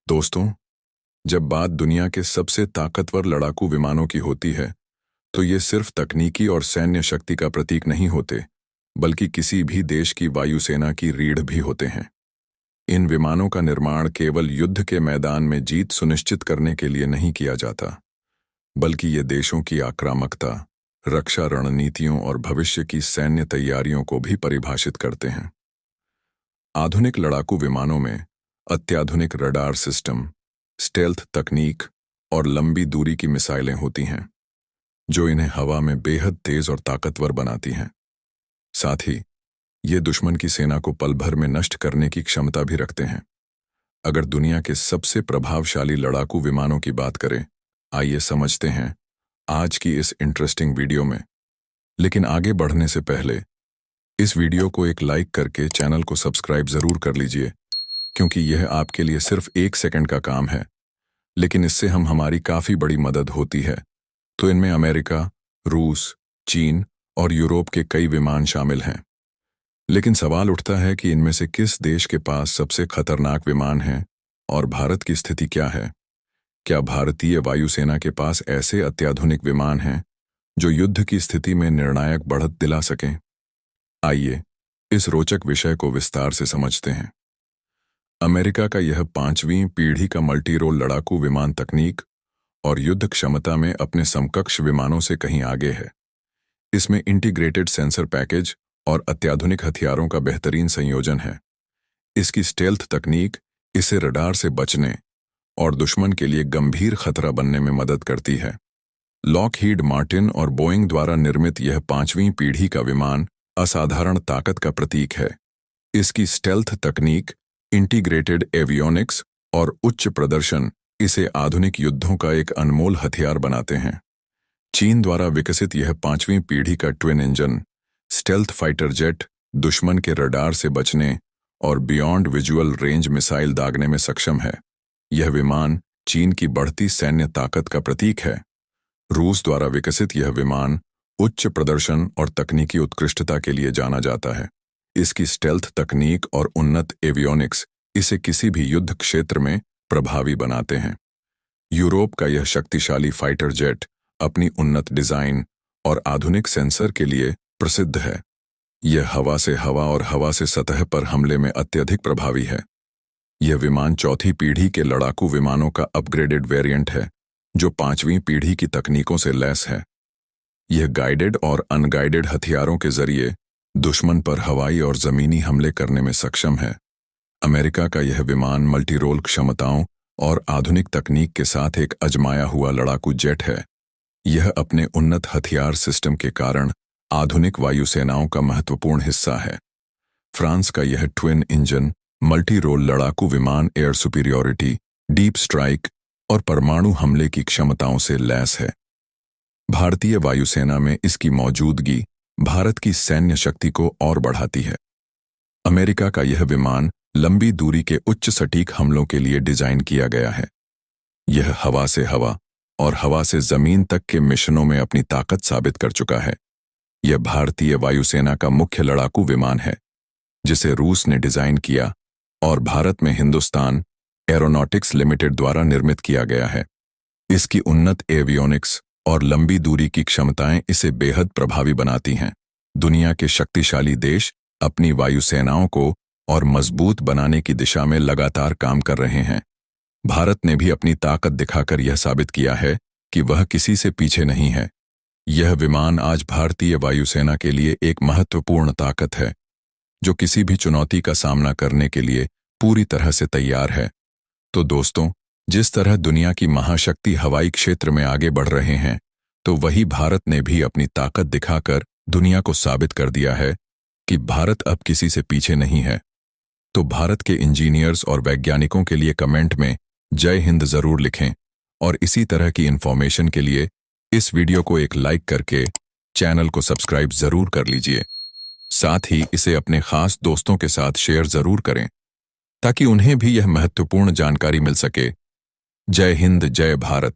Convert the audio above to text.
दोस्तों, जब बात दुनिया के सबसे ताकतवर लड़ाकू विमानों की होती है, तो ये सिर्फ तकनीकी और सैन्य शक्ति का प्रतीक नहीं होते, बल्कि किसी भी देश की वायुसेना की रीढ़ भी होते हैं। इन विमानों का निर्माण केवल युद्ध के मैदान में जीत सुनिश्चित करने के लिए नहीं किया जाता, बल्कि ये देशों की आक्रामकता, रक्षा रणनीतियों और भविष्य की सैन्य तैयारियों को भी परिभाषित करते हैं। आधुनिक लड़ाकू विमानों में अत्याधुनिक रडार सिस्टम, स्टेल्थ तकनीक और लंबी दूरी की मिसाइलें होती हैं, जो इन्हें हवा में बेहद तेज और ताकतवर बनाती हैं। साथ ही ये दुश्मन की सेना को पल भर में नष्ट करने की क्षमता भी रखते हैं। अगर दुनिया के सबसे प्रभावशाली लड़ाकू विमानों की बात करें, आइए समझते हैं आज की इस इंटरेस्टिंग वीडियो में। लेकिन आगे बढ़ने से पहले इस वीडियो को एक लाइक करके चैनल को सब्सक्राइब जरूर कर लीजिए, क्योंकि यह आपके लिए सिर्फ 1 सेकंड का काम है, लेकिन इससे हमारी काफ़ी बड़ी मदद होती है। तो इनमें अमेरिका, रूस, चीन और यूरोप के कई विमान शामिल हैं। लेकिन सवाल उठता है कि इनमें से किस देश के पास सबसे खतरनाक विमान हैं और भारत की स्थिति क्या है? क्या भारतीय वायुसेना के पास ऐसे अत्याधुनिक विमान हैं जो युद्ध की स्थिति में निर्णायक बढ़त दिला सकें? आइए इस रोचक विषय को विस्तार से समझते हैं। अमेरिका का यह 5वीं पीढ़ी का मल्टी रोल लड़ाकू विमान तकनीक और युद्ध क्षमता में अपने समकक्ष विमानों से कहीं आगे है। इसमें इंटीग्रेटेड सेंसर पैकेज और अत्याधुनिक हथियारों का बेहतरीन संयोजन है। इसकी स्टेल्थ तकनीक इसे रडार से बचने और दुश्मन के लिए गंभीर खतरा बनने में मदद करती है। लॉकहीड मार्टिन और बोइंग द्वारा निर्मित यह 5वीं पीढ़ी का विमान असाधारण ताकत का प्रतीक है। इसकी स्टेल्थ तकनीक, इंटीग्रेटेड एवियोनिक्स और उच्च प्रदर्शन इसे आधुनिक युद्धों का एक अनमोल हथियार बनाते हैं। चीन द्वारा विकसित यह 5वीं पीढ़ी का twin engine stealth fighter jet दुश्मन के रडार से बचने और बियॉन्ड विजुअल रेंज मिसाइल दागने में सक्षम है। यह विमान चीन की बढ़ती सैन्य ताकत का प्रतीक है। रूस द्वारा विकसित यह विमान उच्च प्रदर्शन और तकनीकी उत्कृष्टता के लिए जाना जाता है। इसकी स्टेल्थ तकनीक और उन्नत एवियोनिक्स इसे किसी भी युद्ध क्षेत्र में प्रभावी बनाते हैं। यूरोप का यह शक्तिशाली फाइटर जेट अपनी उन्नत डिजाइन और आधुनिक सेंसर के लिए प्रसिद्ध है। यह हवा से हवा और हवा से सतह पर हमले में अत्यधिक प्रभावी है। यह विमान 4थी पीढ़ी के लड़ाकू विमानों का अपग्रेडेड वेरिएंट है, जो 5वीं पीढ़ी की तकनीकों से लैस है। यह गाइडेड और अनगाइडेड हथियारों के जरिए दुश्मन पर हवाई और जमीनी हमले करने में सक्षम है। अमेरिका का यह विमान मल्टी रोल क्षमताओं और आधुनिक तकनीक के साथ एक आजमाया हुआ लड़ाकू जेट है। यह अपने उन्नत हथियार सिस्टम के कारण आधुनिक वायुसेनाओं का महत्वपूर्ण हिस्सा है। फ्रांस का यह ट्विन इंजन मल्टी रोल लड़ाकू विमान एयर सुपीरियॉरिटी, डीप स्ट्राइक और परमाणु हमले की क्षमताओं से लैस है। भारतीय वायुसेना में इसकी मौजूदगी भारत की सैन्य शक्ति को और बढ़ाती है। अमेरिका का यह विमान लंबी दूरी के उच्च सटीक हमलों के लिए डिजाइन किया गया है। यह हवा से हवा और हवा से जमीन तक के मिशनों में अपनी ताकत साबित कर चुका है। यह भारतीय वायुसेना का मुख्य लड़ाकू विमान है, जिसे रूस ने डिजाइन किया और भारत में हिंदुस्तान एरोनॉटिक्स लिमिटेड द्वारा निर्मित किया गया है। इसकी उन्नत एवियोनिक्स और लंबी दूरी की क्षमताएं इसे बेहद प्रभावी बनाती हैं। दुनिया के शक्तिशाली देश अपनी वायुसेनाओं को और मजबूत बनाने की दिशा में लगातार काम कर रहे हैं। भारत ने भी अपनी ताकत दिखाकर यह साबित किया है कि वह किसी से पीछे नहीं है। यह विमान आज भारतीय वायुसेना के लिए एक महत्वपूर्ण ताकत है, जो किसी भी चुनौती का सामना करने के लिए पूरी तरह से तैयार है। तो दोस्तों, जिस तरह दुनिया की महाशक्ति हवाई क्षेत्र में आगे बढ़ रहे हैं, तो वही भारत ने भी अपनी ताकत दिखाकर दुनिया को साबित कर दिया है कि भारत अब किसी से पीछे नहीं है। तो भारत के इंजीनियर्स और वैज्ञानिकों के लिए कमेंट में जय हिंद जरूर लिखें, और इसी तरह की इंफॉर्मेशन के लिए इस वीडियो को एक लाइक करके चैनल को सब्सक्राइब जरूर कर लीजिए। साथ ही इसे अपने खास दोस्तों के साथ शेयर जरूर करें, ताकि उन्हें भी यह महत्वपूर्ण जानकारी मिल सके। जय हिंद, जय भारत।